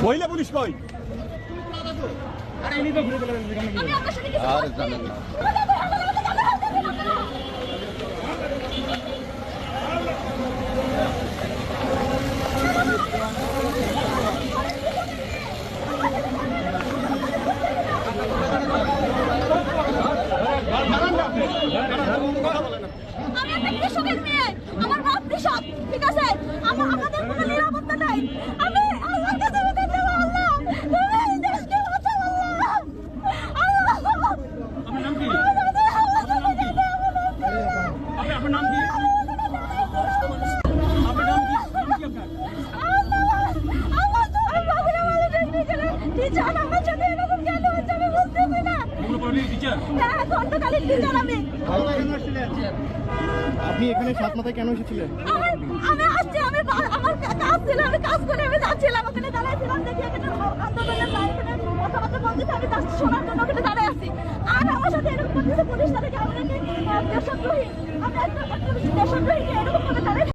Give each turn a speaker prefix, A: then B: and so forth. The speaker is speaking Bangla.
A: মহিলা পুলিশ কই?
B: আরে ইনি তো ঘুরে গেলেন
A: আর জানেন না।
C: আমি একটা কৃষকের মেয়ে, আমার বাপ কৃষক, ঠিক আছে? আমাদের কোনো নিরাপত্তা নাই। আমি আল্লাহর কাছে বিনতি করব, আল্লাহ তুমি এই দেশকে বাঁচাও আল্লাহ। আল্লাহ
B: আপনার নাম কি? আপনার নাম কি? আপনার নাম কি? নাম কি আপনার?
C: আমার তো বাবুরা ভালো দেখতে টিচার আমার সাথে এরকম কেন হচ্ছে আমি বুঝতেছি না।
B: কোন পড়ালেখা টিচার?
C: হ্যাঁ, খণ্ডকালীন টিচার আমি।
D: আপনি এখানে সাত মাথায় কেন এসেছিলেন?
C: আমি আসছি, আমার কাজ ছিল, আমি কাজ করে আমি যাচ্ছিলাম, ওখানে দাঁড়াইছিলাম, দেখি এখানে আন্দোলনের এখানে কথাবার্তা বলতেছে, আমি জাস্ট শোনার জন্য ওখানে দাঁড়ায় আছি। আর আমার সাথে এরকম করতেছে পুলিশ, তাদেরকে আমাদেরকে দেশদ্রোহী, আমি একটা দেশদ্রোহীকে এরকম